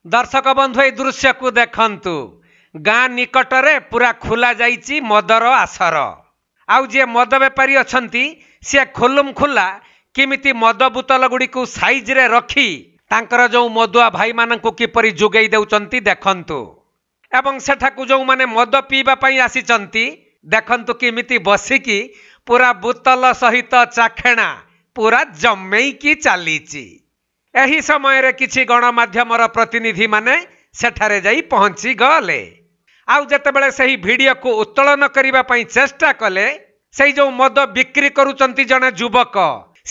दर्शक बंधु ए दृश्य को देखंतु गाँ निकटरे पूरा खुला जाइची मदर आसर आउ जे मद बेपारी अछंती से खोलुम खुला किमिति मद बोतल गुडी को साइज रे रखी तांकर जो मदुआ भाई माननकु किपरि जोगै देउचंती देखंतु एवं सेठाकु जो माने मद पीबा पई आसीचंती देखंतु किमिति बसिकी पूरा बोतल सहित चाखेणा पूरा जम्मेई की चालीची। एही समय रे किछि गणमाध्यमर प्रतिनिधि माने सेठारे जाई पहुंची गले आउ जेतेबेले सही वीडियो को उत्तोलन करिबा पई चेष्टा कले सेही जो मद बिक्री करूचंती जने युवक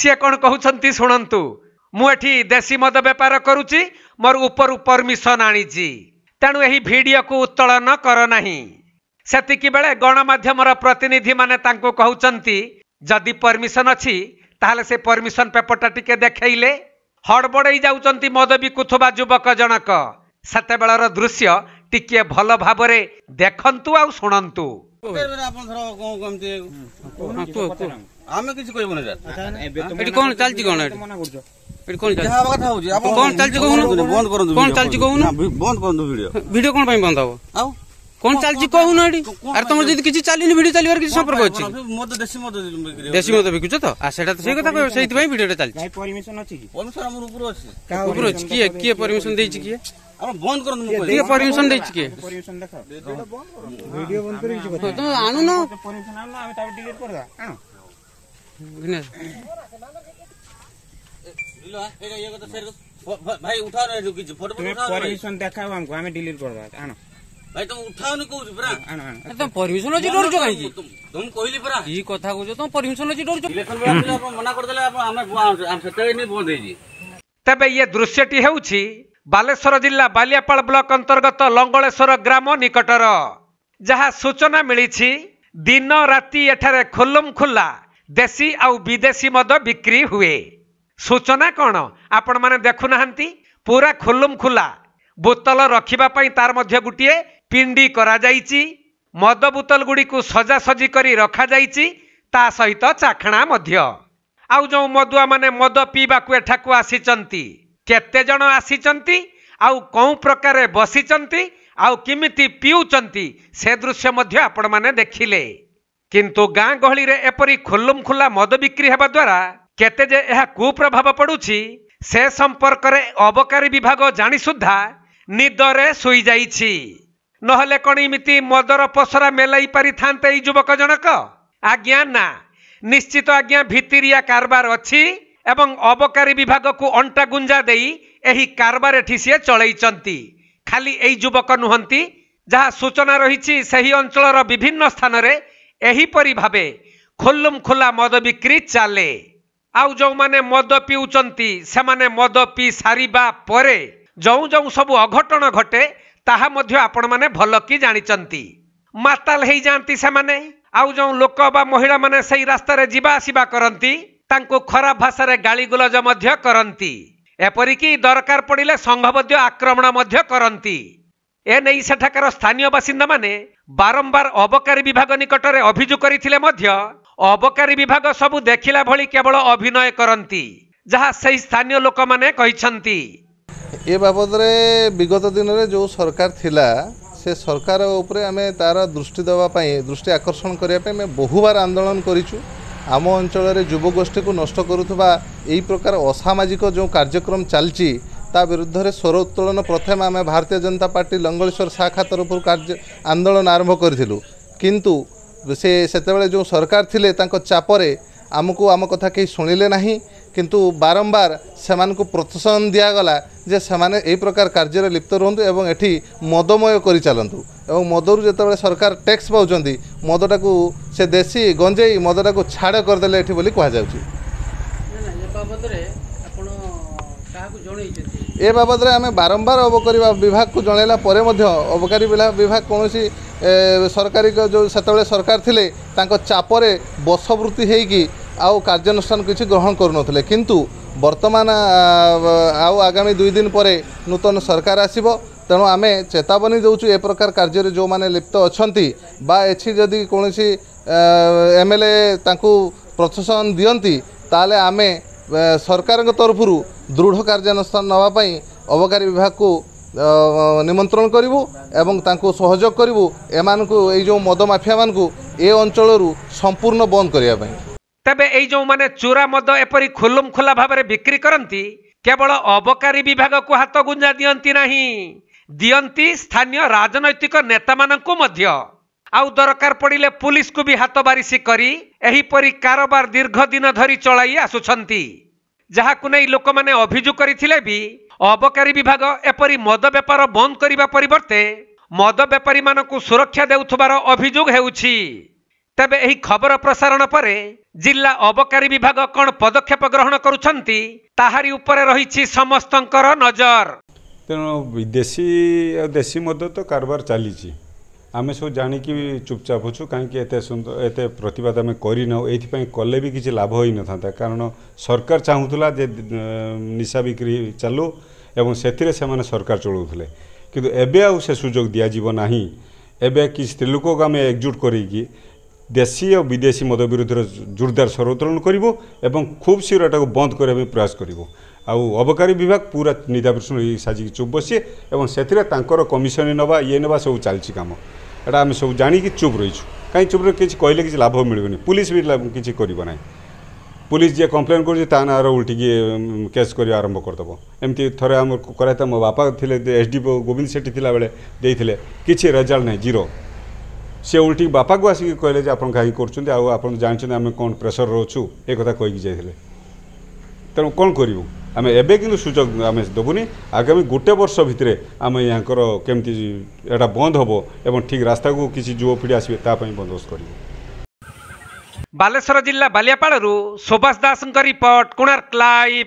सी कौन कहउचंती सुनंतु मु एठी देसी मद व्यापार करूची मोर ऊपर परमिशन आनीची तेणु एही वीडियो को उत्तोलन कर नाही। सेतिकी बेले गणमाध्यमर प्रतिनिधि माने तांको कहउचंती जदि परमिशन अछि ताहले से परमिशन पेपरटा टिके देखैले हड़बड़ई जाउचंती मद बिकुथबा युवक जनक सेतेबेलर दृश्य टिके भल भाबरे देखंतु आ सुनंतु। आमे किछ कहबो नै एटी कोन चलची कोन एटी कोन जहा बात होजी आप कोन चलची कहून बंद करन कोन चलची कहून बंद करन वीडियो कोन पई बंद हो आउ कोन चलची कहून एटी अरे तुम जदी किछ चालिनी वीडियो चालिवार किछ संपर्क अछि मद देसी मद बिकुछ तो आ सेटा तो सही कथा कहयो सेति पई वीडियोटा चालची परमिशन अछि की परमिशन हमर ऊपर अछि की परमिशन देछि की हम बंद करन मु की परमिशन देछि की परमिशन देखा वीडियो बंद करि किछ तो आनु न परमिशन आनु हम ताबे डिलीट कर दा आनु भाई उठा रे किछ फोटो उठा परमिशन देखाओ हमको हमें डिलीट कर दा आनु भाई तुम उठाओ न कहू परा आनु आनु तुम परमिशन अछि डर जो काई तुम कहली परा ई कथा कहू तुम परमिशन अछि डर जो इलेक्शन में आप मना कर देले हम सेते नहीं बोल देजी। तबे ये दृश्यटी हेउछि बालेश्वर जिला बालियापाल ब्लॉक अंतर्गत लंगलेश्वर ग्राम निकटर जहाँ सूचना मिली दिन राति एठारे खोलम खुला देसी आउ विदेशी मद बिक्री हुए। सूचना कौन आपण माने देखु नाहंती पूरा खोलम खुला बोतल रखिबा पई तार मध्य गुटिए पिंडी करा जाइची मद बोतल गुडी को सजा सजी करी रखा जाइची ता सहित चाखणा मध्य आउ जो मदुआ माने मद पीबा को एठाकू आसीचंती केते जण आसीचंती आउ कौ प्रकारे बसीचंती आउ किमिति पिउचंती से दृश्य मध्य आपण माने देखिले किंतु गाँ गहली रे एपरी खोलम खुला मद बिक्री हेबा द्वारा केते जे एहा कुप्रभाव पडुछि से संपर्क रे अबकारी विभाग जानी सुद्धा निदरे सोई जाइछि नहले कोन इमिति मदर पसरा मेलाई पारि थांते ई युवक जनक आज्ञा ना निश्चित आज्ञा भितिरिया कारबार अछि एवं अबकारी विभाग को अंटा गुंजा देई एही कारबार एठी से चलैचंती खाली एई युवक नुहंती जहाँ सूचना रही सही अंचलर विभिन्न स्थान रे एही परि भाबे खोलम खुला मद बिक्री चाले आउ जो माने मद पिउचंती से माने मद पी सारिबा परे जो जो सब अघटन घटे ताहा मध्य आपण माने भल की जानिचंती माताल हेई जानती से माने आउ जो लोक बा महिला माने सही रास्ता रे जीवा आसीबा करंती तांको खराब भाषा रे गाली गुलज मध्य करंती एपरिकी दरकार पड़िले संघबद्ध आक्रमण मध्य करंती ए नै सेठाकार स्थानीय बासिंदा माने बारंबार अबकारी विभाग निकटरे अभियोग करिथिले मध्य अबकारी विभाग सबु देखिला भली केवल अभिनय करंती जहाँ सही स्थानीय लोक माने कहिसंती। ए बाबद रे विगत दिन रे जो सरकार थिला से सरकार उपरे आमे तार दृष्टि देवा पई दृष्टि आकर्षण करिया पई मैं बहुबार आंदोलन करिछु आम अंचल युवगोष्ठी को नष्ट करुवा यही प्रकार असामाजिक जो कार्यक्रम चलती ता विरुद्ध रे स्वर उत्तोलन प्रथम आम भारतीय जनता पार्टी लंगलेश्वर शाखा तरफ कार्य आंदोलन आरंभ करूँ किंतु से जो सरकार थिले तांको चापरे आमको आम कथा कहीं शुणिले नहीं किंतु बारंबार सेमान को प्रोत्साहन दिगला जे सेमाने एही प्रकार कार्य लिप्त रुहतु एवं एठी मदमय करि चलंतु एवं मदरु जेतेबेले सरकार टैक्स पाउचंती मदटा को से देसी गंजेई मदटा को छाड़ करदेले एठी बोली कहा जाउची। ए बाबद रे आमे बारंबार अबकारी विभाग को जनैला परे मध्य अबकारी विभाग कोनोसी सरकारी जो सेतेबेले सरकार थिले तांको चापरे बसवृत्ति हेकी आउ कार्यानुष्ठान किसी ग्रहण करुनथिले किंतु वर्तमान आउ आगामी 2 दिन पर नूतन सरकार आसीबो तेणु आम चेतावनी दौचु ए प्रकार कार्य जो माने लिप्त अछंती बा एछि जदि कोनोसी एमएलए तांकु प्रोत्साहन दियंती ताले आमे सरकार तरफ दृढ़ कार्यानुष्ठान नापी अबकारी विभाग को निमंत्रण करूँ एवं तांको सहयोग करूँ एमान को जो मद माफिया मान को ए अंचल संपूर्ण बंद करने। तेबे एई जो माने चोरा मद एपरी खुलुम खुला भाव में बिक्री करती केवल अबकारी विभाग को हाथ गुंजा दियंती नहीं, दियंती स्थानीय राजनैतिक नेता मानकु मध्य आउ दरकार पड़िले पुलिस को भी हाथ बारिशी करी एहीपरी कारोबार दीर्घ दिन धरी चलाई आसुछंती, जहाकु नै लोक माने अभियोग करथिले भी अबकारी विभाग एपरी मद बेपार बंद करिबा परिवर्ते मद बेपारी मानकु सुरक्षा देउथबार अभियोग हेउछि। तेबे एही खबर प्रसारण परे जिला अबकारी विभाग कौन पदक्षेप ग्रहण करुछंती ताहारी उपरे रहिछि समस्तंकर नजर। तेणु विदेशी देशी मद तो कारबार चली आम सब जाणिकी चुपचाप अच्छु कहीं एत सुंदर एत प्रतिवाद आम करना ये कले भी किसी लाभ हो न था, कारण सरकार चाहूला जे निशा बिक्री चालू एवं से सरकार चलाऊले किंतु एबे आउ से सुजोग दिज्व ना। एबे कि स्त्री लोक को आम एकजुट करी देशी और विदेशी मद विरुद्ध जोरदार स्वर उत्तोलन करूँ एवं खूब शीघ्र एटा बंद करने प्रयास करूँ। आउ अबकारी विभाग पूरा निदाविष्णु साजिक चुप बसी और से कमिशन नवा ये नवा सब चलती कम एटा आम सब जाणी चुप रहीचु कहीं चुप किसी कहले किसी लाभ मिलनी, पुलिस भी किसी करना। पुलिस जी कम्प्लेन कर ना उल्टिकी केस कर आरंभ करदेव एमती थे आम कराइता मो बापा थे एसडीओ गोविंद सेठी थिला बेले देइथिले किछि रिजल्ट नहीं जीरो। सी उल्टी बापा को आसिक कहले आप कहीं कर जानते आम कौन प्रेसर रोचु एक कथा कहीकि जाइए। तेणु कौन करूँ आम एबे किंतु सुजोग आम देवुनी आगामी गोटे वर्ष भितर आम यहाँ केमती एटा बंद हम एवं ठीक रास्ता को किसी युवपीढ़ी आसवे तापाई बंदोबस्त करूँ। बालेश्वर जिला बालियापाड़ू सुभाष दास रिपोर्ट, कोणार्क लाइव।